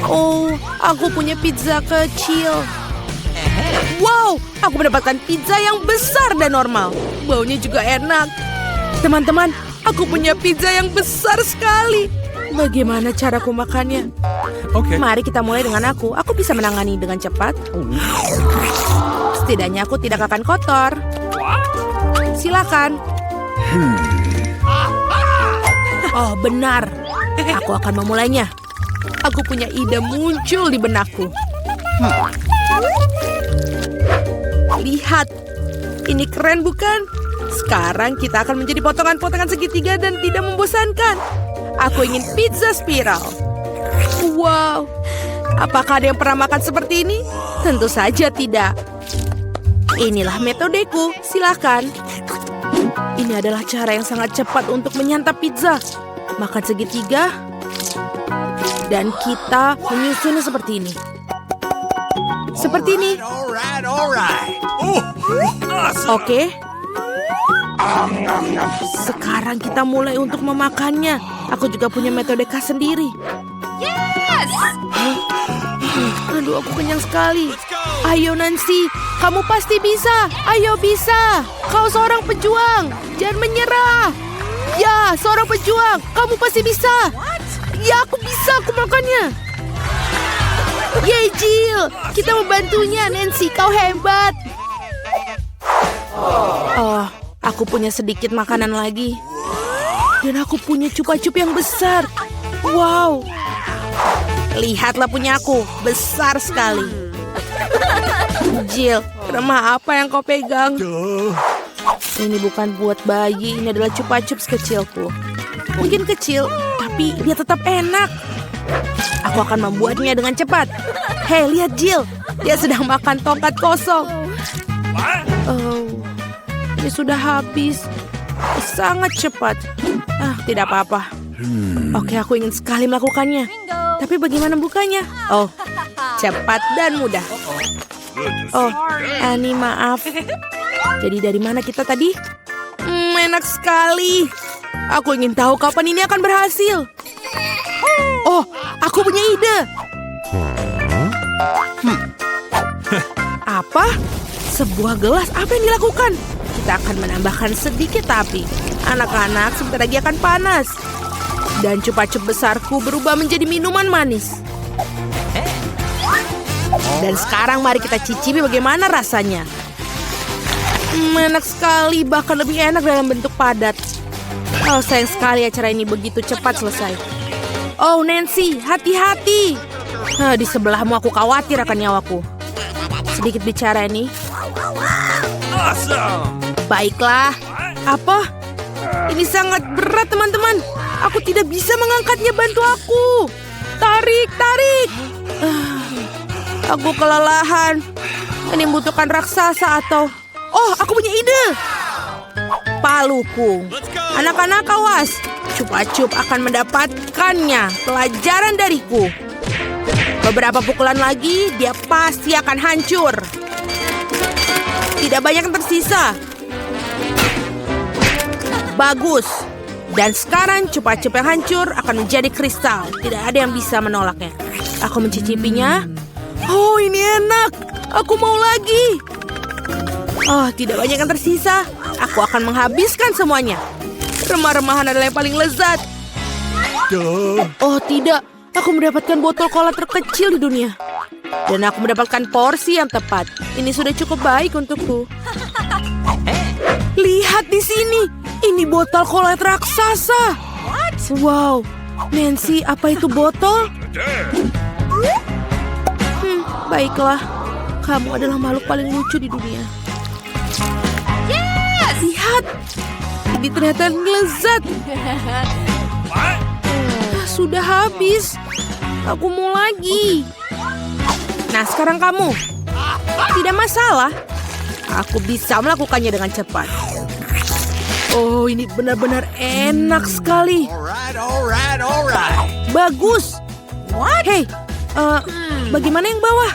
Oh, aku punya pizza kecil. Wow, aku mendapatkan pizza yang besar dan normal. Baunya juga enak. Teman-teman, aku punya pizza yang besar sekali. Bagaimana caraku makannya? Oke. Mari kita mulai dengan aku. Aku bisa menangani dengan cepat. Setidaknya aku tidak akan kotor. Silakan. Oh, benar. Aku akan memulainya. Aku punya ide muncul di benakku. Lihat. Ini keren bukan? Sekarang kita akan menjadi potongan-potongan segitiga dan tidak membosankan. Aku ingin pizza spiral. Wow. Apakah ada yang pernah makan seperti ini? Tentu saja tidak. Inilah metodeku. Silakan. Ini adalah cara yang sangat cepat untuk menyantap pizza. Makan segitiga. Dan kita menyusunnya seperti ini. Seperti ini. Oke. Sekarang kita mulai untuk memakannya. Aku juga punya metode khas sendiri. Yes! Aduh, aku kenyang sekali. Ayo Nancy, kamu pasti bisa. Ayo bisa. Kau seorang pejuang. Jangan menyerah. Ya, seorang pejuang. Kamu pasti bisa. Ya, aku bisa. Aku makannya. Yeay, Jill. Kita membantunya, Nancy. Kau hebat. Oh, aku punya sedikit makanan lagi. Dan aku punya cupa-cup yang besar. Wow. Lihatlah punya aku. Besar sekali. Jill, remah apa yang kau pegang? Ini bukan buat bayi. Ini adalah cupa-cups kecilku. Mungkin kecil, tapi dia tetap enak. Aku akan membuatnya dengan cepat. Hei, lihat Jill. Dia sedang makan tongkat kosong. Oh, ini sudah habis. Sangat cepat. Tidak apa-apa. Oke, aku ingin sekali melakukannya. Tapi bagaimana bukanya? Oh, cepat dan mudah. Oh, Annie, maaf. Jadi dari mana kita tadi? Enak sekali. Aku ingin tahu kapan ini akan berhasil. Oh, aku punya ide. Apa? Sebuah gelas, apa yang dilakukan? Kita akan menambahkan sedikit api. Anak-anak sebentar lagi akan panas. Dan cupa-cup besarku berubah menjadi minuman manis. Dan sekarang mari kita cicipi bagaimana rasanya. Enak sekali, bahkan lebih enak dalam bentuk padat. Oh, sayang sekali acara ini begitu cepat selesai. Oh, Nancy, hati-hati. Di sebelahmu aku khawatir akan nyawaku. Sedikit bicara ini. Baiklah. Apa? Ini sangat berat, teman-teman. Aku tidak bisa mengangkatnya, bantu aku. Tarik, tarik. Aku kelelahan. Ini membutuhkan raksasa atau... Oh, aku punya ide. Paluku. Anak-anak awas. Cupa-cup akan mendapatkannya. Pelajaran dariku. Beberapa pukulan lagi, dia pasti akan hancur. Tidak banyak yang tersisa. Bagus. Dan sekarang cupa-cup yang hancur akan menjadi kristal. Tidak ada yang bisa menolaknya. Aku mencicipinya. Oh, ini enak. Aku mau lagi. Oh, tidak banyak yang tersisa. Aku akan menghabiskan semuanya. Remah-remahan adalah yang paling lezat. Oh, tidak. Aku mendapatkan botol cola terkecil di dunia. Dan aku mendapatkan porsi yang tepat. Ini sudah cukup baik untukku. Lihat di sini. Ini botol cola raksasa. Wow. Nancy, apa itu botol? Baiklah. Kamu adalah makhluk paling lucu di dunia. Yes! Lihat. Ini ternyata lezat. Sudah habis. Aku mau lagi. Nah, sekarang kamu. Tidak masalah. Aku bisa melakukannya dengan cepat. Oh, ini benar-benar enak sekali. Bagus. Hei, bagaimana yang bawah?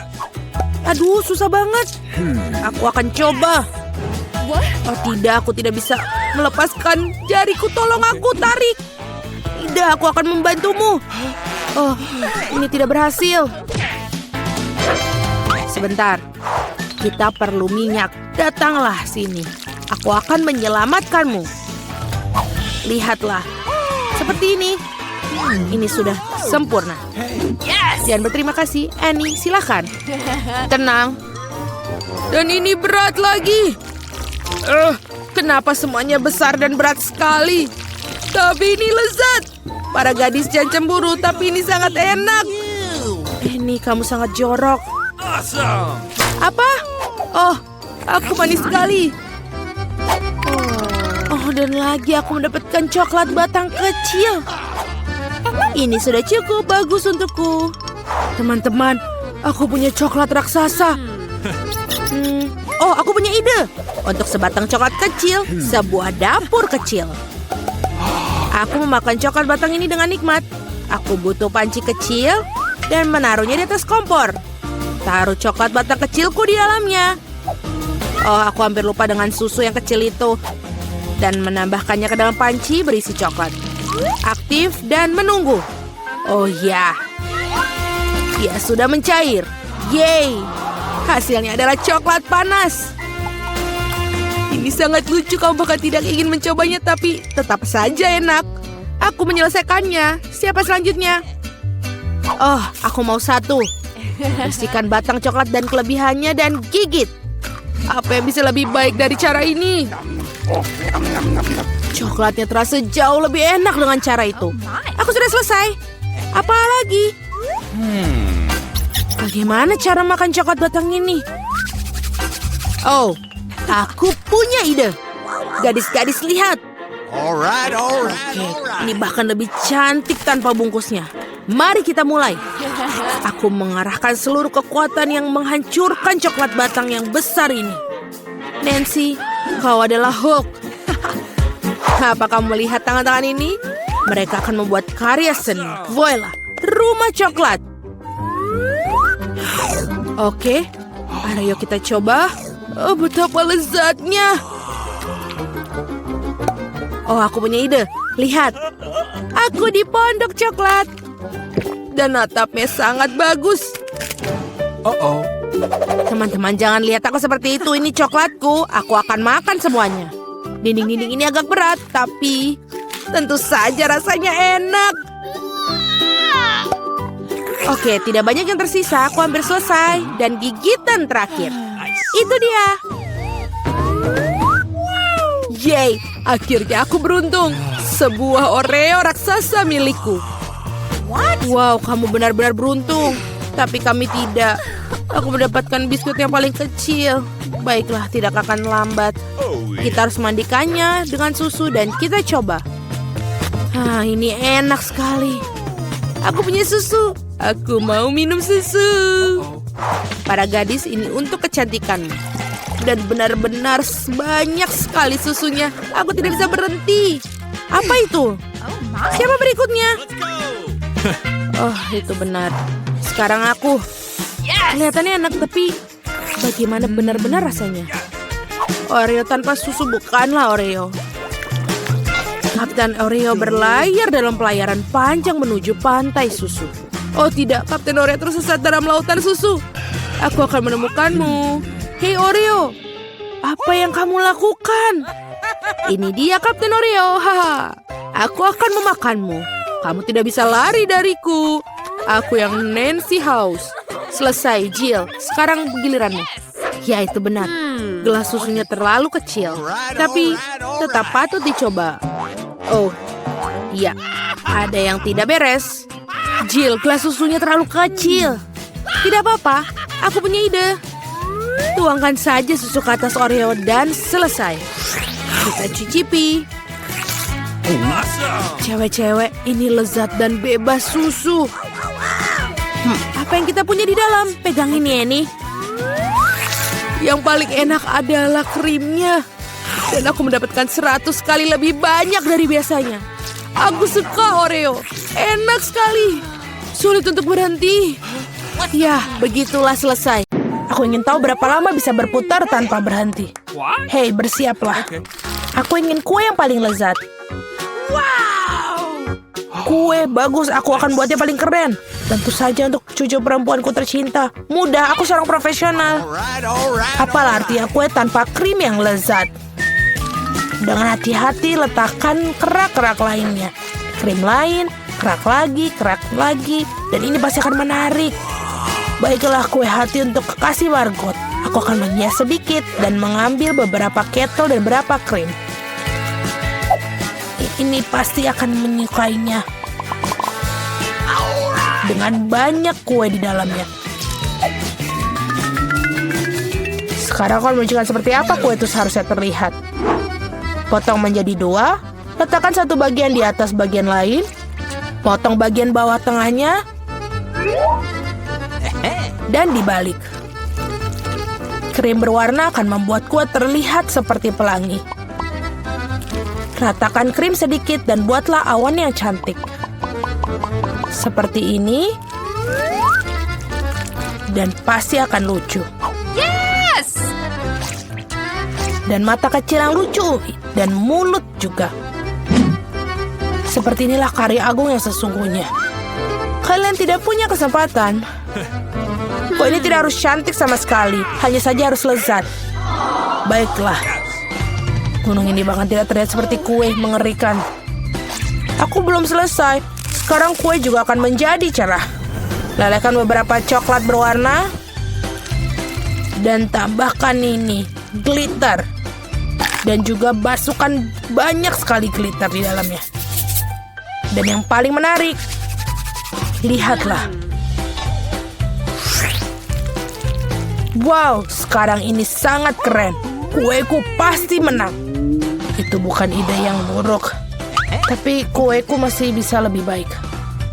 Aduh, susah banget. Aku akan coba. Oh tidak, aku tidak bisa melepaskan jariku. Tolong aku, tarik. Tidak, aku akan membantumu. Oh, ini tidak berhasil. Sebentar, kita perlu minyak. Datanglah sini. Aku akan menyelamatkanmu. Lihatlah, seperti ini. Ini sudah sempurna. Dan berterima kasih, Annie. Silakan. Tenang. Dan ini berat lagi. Kenapa semuanya besar dan berat sekali? Tapi ini lezat. Para gadis jangan cemburu, tapi ini sangat enak. Ini kamu sangat jorok. Apa? Oh, aku manis sekali. Oh, dan lagi aku mendapatkan coklat batang kecil. Ini sudah cukup bagus untukku. Teman-teman, aku punya coklat raksasa. Oh, aku punya ide. Untuk sebatang coklat kecil, sebuah dapur kecil. Aku memakan coklat batang ini dengan nikmat. Aku butuh panci kecil dan menaruhnya di atas kompor. Taruh coklat batang kecilku di dalamnya. Oh, aku hampir lupa dengan susu yang kecil itu. Dan menambahkannya ke dalam panci berisi coklat. Aktif dan menunggu. Oh ya. Dia sudah mencair. Yeay. Hasilnya adalah coklat panas. Ini sangat lucu, kamu bahkan tidak ingin mencobanya, tapi tetap saja enak. Aku menyelesaikannya. Siapa selanjutnya? Oh, aku mau satu. Bersihkan batang coklat dan kelebihannya dan gigit. Apa yang bisa lebih baik dari cara ini? Coklatnya terasa jauh lebih enak dengan cara itu. Aku sudah selesai. Apa lagi? Bagaimana cara makan coklat batang ini? Oh, aku punya ide. Gadis-gadis, lihat. Oke, ini bahkan lebih cantik tanpa bungkusnya. Mari kita mulai. Aku mengarahkan seluruh kekuatan yang menghancurkan coklat batang yang besar ini. Nancy, kau adalah Hulk. Apa kamu melihat tangan-tangan ini? Mereka akan membuat karya seni. Voila, rumah coklat. Oke, ayo kita coba. Oh, betapa lezatnya. Oh, aku punya ide. Lihat, aku di pondok coklat. Dan atapnya sangat bagus. Teman-teman, jangan lihat aku seperti itu. Ini coklatku. Aku akan makan semuanya. Dinding-dinding ini agak berat, tapi tentu saja rasanya enak. Oke, tidak banyak yang tersisa. Aku hampir selesai. Dan gigitan terakhir. Itu dia. Yeay, akhirnya aku beruntung. Sebuah Oreo raksasa milikku. Wow, kamu benar-benar beruntung. Tapi kami tidak. Aku mendapatkan biskuit yang paling kecil. Baiklah, tidak akan lambat. Kita harus mandikannya dengan susu dan kita coba. Ini enak sekali. Aku punya susu. Aku mau minum susu. Para gadis, ini untuk kecantikanmu. Dan benar-benar banyak sekali susunya. Aku tidak bisa berhenti. Apa itu? Siapa berikutnya? Oh, itu benar. Sekarang aku. Kelihatannya enak, tapi bagaimana benar-benar rasanya? Oreo tanpa susu bukanlah Oreo. Kapten Oreo berlayar dalam pelayaran panjang menuju pantai susu. Oh tidak, Kapten Oreo tersesat dalam lautan susu. Aku akan menemukanmu. Hei Oreo, apa yang kamu lakukan? Ini dia Kapten Oreo. Haha. Aku akan memakanmu. Kamu tidak bisa lari dariku. Aku yang Nancy House. Selesai, Jill. Sekarang giliranmu. Ya, itu benar. Gelas susunya terlalu kecil. Tapi tetap patut dicoba. Oh, iya. Ada yang tidak beres. Jill, gelas susunya terlalu kecil. Tidak apa-apa. Aku punya ide. Tuangkan saja susu ke atas Oreo dan selesai. Kita cicipi. Cewek-cewek, ini lezat dan bebas susu. Apa yang kita punya di dalam? Pegang ini, Annie. Yang paling enak adalah krimnya. Dan aku mendapatkan 100 kali lebih banyak dari biasanya. Aku suka Oreo. Enak sekali. Sulit untuk berhenti. Ya, begitulah selesai. Aku ingin tahu berapa lama bisa berputar tanpa berhenti. Hei, bersiaplah. Aku ingin kue yang paling lezat. Wow! Kue bagus, aku akan buatnya paling keren. Tentu saja untuk cucu perempuanku tercinta. Mudah, aku seorang profesional. Apalah artinya kue tanpa krim yang lezat? Dengan hati-hati letakkan kerak-kerak lainnya. Krim lain, kerak lagi, dan ini pasti akan menarik. Baiklah kue hati untuk kekasih Margot. Aku akan menghias sedikit dan mengambil beberapa ketel dan beberapa krim. Ini pasti akan menyukainya. Dengan banyak kue di dalamnya. Sekarang aku menunjukkan seperti apa kue itu seharusnya terlihat. Potong menjadi 2, letakkan satu bagian di atas bagian lain, potong bagian bawah tengahnya, dan dibalik. Krim berwarna akan membuat kue terlihat seperti pelangi. Ratakan krim sedikit dan buatlah awan yang cantik. Seperti ini. Dan pasti akan lucu. Yes! Dan mata kecil yang lucu. Dan mulut juga. Seperti inilah karya agung yang sesungguhnya. Kalian tidak punya kesempatan. Kue ini tidak harus cantik sama sekali. Hanya saja harus lezat. Baiklah. Gunung ini bahkan tidak terlihat seperti kue, mengerikan. Aku belum selesai. Sekarang kue juga akan menjadi cerah. Lelehkan beberapa coklat berwarna. Dan tambahkan ini, glitter. Dan juga masukkan banyak sekali glitter di dalamnya. Dan yang paling menarik, lihatlah. Wow, sekarang ini sangat keren. Kueku pasti menang. Itu bukan ide yang buruk. Tapi kueku masih bisa lebih baik.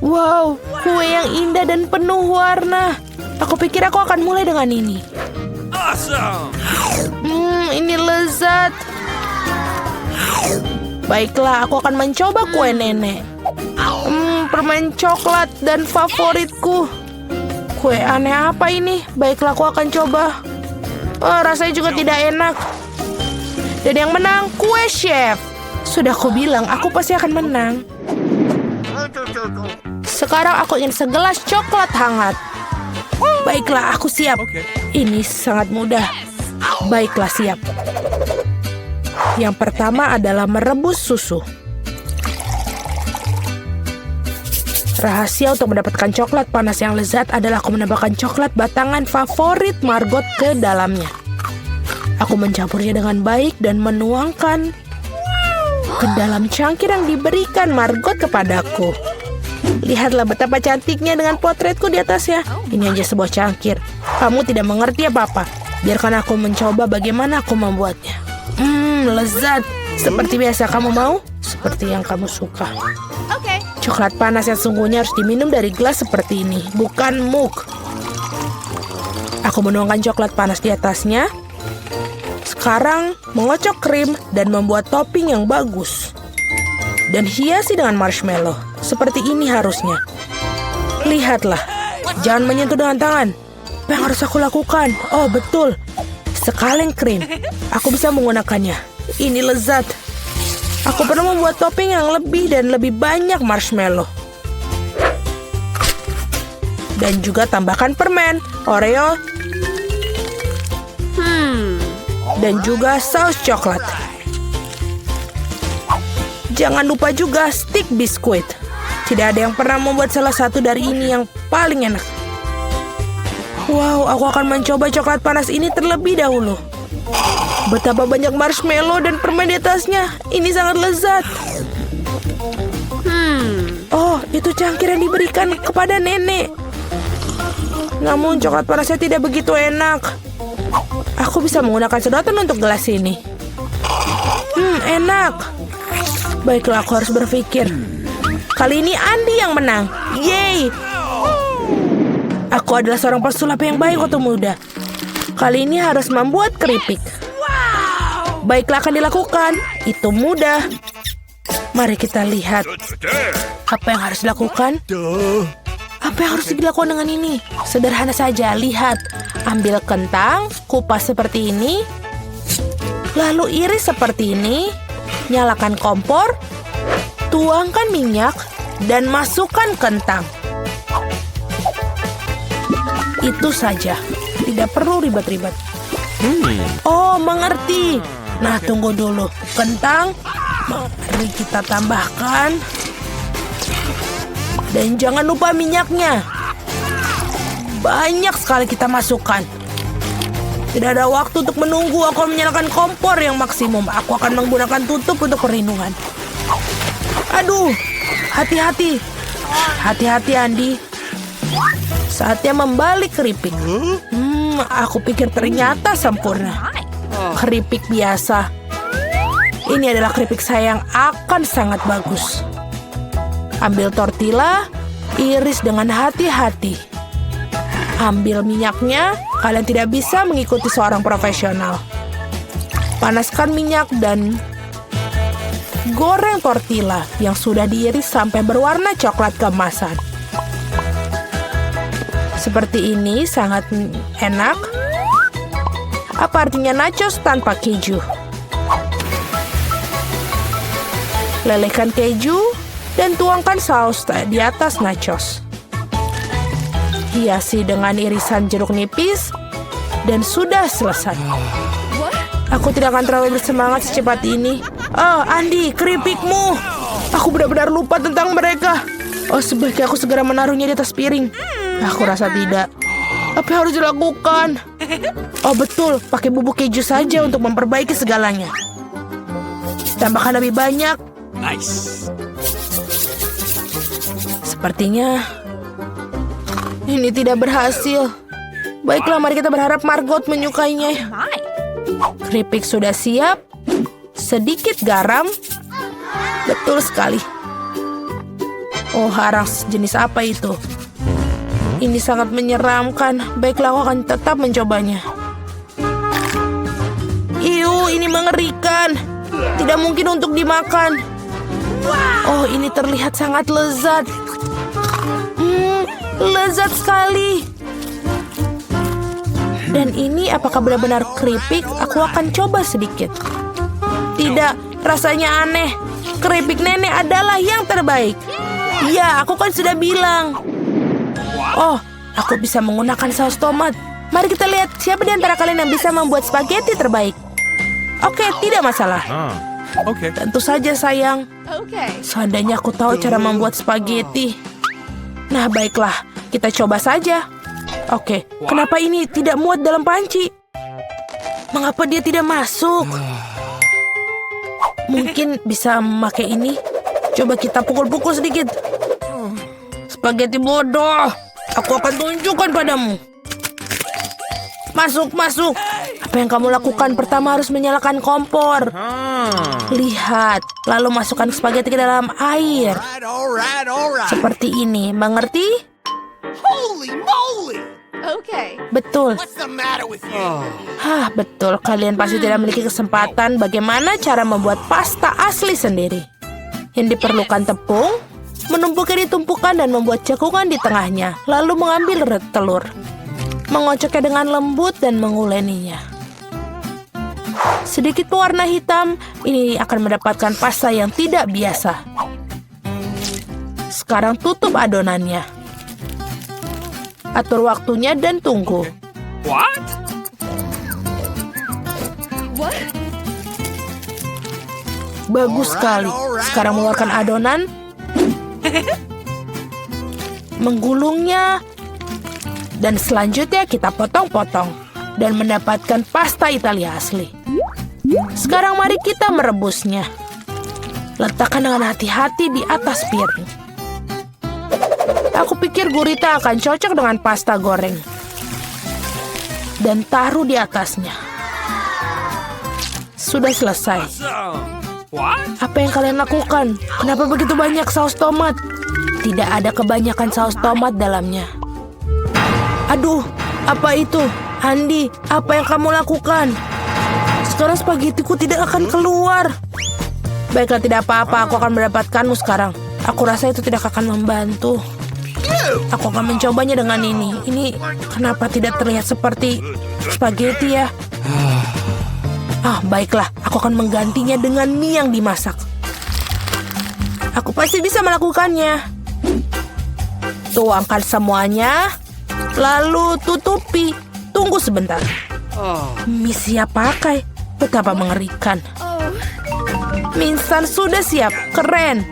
Wow, kue yang indah dan penuh warna. Aku pikir aku akan mulai dengan ini. Awesome! Ini lezat. Baiklah, aku akan mencoba kue nenek. Permen coklat dan favoritku. Kue aneh apa ini? Baiklah, aku akan coba. Rasanya juga tidak enak. Dan yang menang, kue chef. Sudah aku bilang, aku pasti akan menang. Sekarang aku ingin segelas coklat hangat. Baiklah, aku siap. Ini sangat mudah. Baiklah, siap. Yang pertama adalah merebus susu. Rahasia untuk mendapatkan coklat panas yang lezat adalah aku menambahkan coklat batangan favorit Margot ke dalamnya. Aku mencampurnya dengan baik dan menuangkan ke dalam cangkir yang diberikan Margot kepadaku. Lihatlah betapa cantiknya dengan potretku di atasnya. Ini hanya sebuah cangkir. Kamu tidak mengerti apa-apa. Biarkan aku mencoba bagaimana aku membuatnya. Lezat. Seperti biasa, kamu mau? Seperti yang kamu suka. Okay. Coklat panas yang sungguhnya harus diminum dari gelas seperti ini, bukan mug. Aku menuangkan coklat panas di atasnya. Sekarang mengocok krim dan membuat topping yang bagus. Dan hiasi dengan marshmallow. Seperti ini harusnya. Lihatlah. Jangan menyentuh dengan tangan. Apa yang harus aku lakukan? Oh, betul. Sekaleng krim. Aku bisa menggunakannya. Ini lezat. Aku perlu membuat topping yang lebih dan lebih banyak marshmallow. Dan juga tambahkan permen, Oreo, dan juga saus coklat. Jangan lupa juga stick biskuit. Tidak ada yang pernah membuat salah satu dari ini yang paling enak. Wow, aku akan mencoba coklat panas ini terlebih dahulu. Betapa banyak marshmallow dan permen di atasnya. Ini sangat lezat. Oh, itu cangkir yang diberikan kepada nenek. Namun coklat panasnya tidak begitu enak. Aku bisa menggunakan sedotan untuk gelas ini. Enak. Baiklah, aku harus berpikir. Kali ini Andi yang menang. Yeay. Aku adalah seorang pesulap yang baik waktu muda. Kali ini harus membuat keripik. Baiklah, akan dilakukan. Itu mudah. Mari kita lihat. Apa yang harus dilakukan? Apa yang harus dilakukan dengan ini? Sederhana saja, lihat. Ambil kentang, kupas seperti ini. Lalu iris seperti ini. Nyalakan kompor. Tuangkan minyak. dan masukkan kentang. Itu saja, tidak perlu ribet-ribet. Oh, mengerti. Nah, tunggu dulu. Kentang, mari kita tambahkan. Dan jangan lupa minyaknya. Banyak sekali kita masukkan. Tidak ada waktu untuk menunggu. Aku akan menyalakan kompor yang maksimum. Aku akan menggunakan tutup untuk perlindungan. Aduh, hati-hati. Hati-hati, Andi. Saatnya membalik keripik. Aku pikir ternyata sempurna. Keripik biasa. Ini adalah keripik saya yang akan sangat bagus. Ambil tortilla, iris dengan hati-hati. Ambil minyaknya, kalian tidak bisa mengikuti seorang profesional. Panaskan minyak dan goreng tortilla yang sudah diiris sampai berwarna coklat keemasan. Seperti ini sangat enak. Apa artinya nachos tanpa keju? Lelehkan keju dan tuangkan saus di atas nachos. Hiasi dengan irisan jeruk nipis dan sudah selesai. Aku tidak akan terlalu bersemangat secepat ini. Oh, Andi, keripikmu. Aku benar-benar lupa tentang mereka. Oh, sebaiknya aku segera menaruhnya di atas piring. Aku rasa tidak. Apa yang harus dilakukan? Oh, betul. Pakai bubuk keju saja untuk memperbaiki segalanya. Tambahkan lebih banyak. Nice. Sepertinya ini tidak berhasil. Baiklah, mari kita berharap Margot menyukainya. Keripik sudah siap. Sedikit garam. Betul sekali. Oh, arang jenis apa itu? Ini sangat menyeramkan. Baiklah, aku akan tetap mencobanya. Iu, ini mengerikan. Tidak mungkin untuk dimakan. Oh, ini terlihat sangat lezat. Lezat sekali. Dan ini apakah benar-benar keripik? Aku akan coba sedikit. Tidak, rasanya aneh. Keripik nenek adalah yang terbaik. Ya, aku kan sudah bilang. Oh, aku bisa menggunakan saus tomat. Mari kita lihat siapa di antara kalian yang bisa membuat spaghetti terbaik. Oke, tidak masalah. Oke. Tentu saja, sayang. Okay. Seandainya aku tahu cara membuat spaghetti. Nah, baiklah. Kita coba saja. Oke, kenapa ini tidak muat dalam panci? Mengapa dia tidak masuk? Mungkin bisa memakai ini. Coba kita pukul-pukul sedikit. Spaghetti bodoh. Aku akan tunjukkan padamu. Masuk, masuk. Apa yang kamu lakukan? Pertama harus menyalakan kompor. Lihat, lalu masukkan spaghetti ke dalam air. Alright. Seperti ini, mengerti? Holy moly! Okay. Betul. What's the matter with you? Hah, betul. Kalian pasti tidak memiliki kesempatan bagaimana cara membuat pasta asli sendiri. Yang diperlukan tepung, menumpuknya di tumpukan dan membuat cekungan di tengahnya, lalu mengambil telur. Mengocoknya dengan lembut dan menguleninya. Sedikit pewarna hitam, ini akan mendapatkan pasta yang tidak biasa. Sekarang tutup adonannya. Atur waktunya dan tunggu. What? Bagus sekali. Sekarang mengeluarkan adonan. Menggulungnya. Dan selanjutnya kita potong-potong. Dan mendapatkan pasta Italia asli. Sekarang mari kita merebusnya. Letakkan dengan hati-hati di atas piring. Aku pikir gurita akan cocok dengan pasta goreng. Dan taruh di atasnya. Sudah selesai. What? Apa yang kalian lakukan? Kenapa begitu banyak saus tomat? Tidak ada kebanyakan saus tomat dalamnya. Aduh, apa itu? Andi, apa yang kamu lakukan? Sekarang spagettiku tidak akan keluar. Baiklah, tidak apa-apa. Aku akan mendapatkanmu sekarang. Aku rasa itu tidak akan membantu. Aku akan mencobanya dengan ini. Ini kenapa tidak terlihat seperti spaghetti ya? Baiklah. Aku akan menggantinya dengan mie yang dimasak. Aku pasti bisa melakukannya. Tuangkan semuanya, lalu tutupi. Tunggu sebentar. Mie siap pakai. Betapa mengerikan. Mie instan sudah siap. Keren.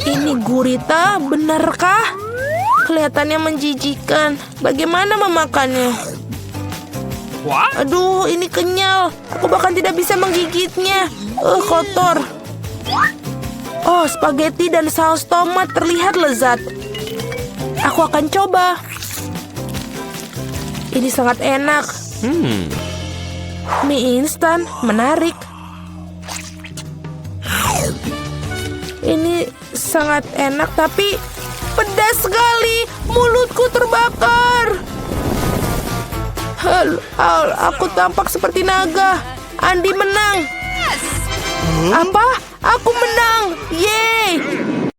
Ini gurita, benarkah? Kelihatannya menjijikan. Bagaimana memakannya? What? Aduh, ini kenyal. Aku bahkan tidak bisa menggigitnya. Kotor. Oh, spaghetti dan saus tomat terlihat lezat. Aku akan coba. Ini sangat enak. Mie instan, menarik. Ini sangat enak, tapi pedas sekali. Mulutku terbakar. Aku tampak seperti naga. Andi menang. Apa? Aku menang. Yeay.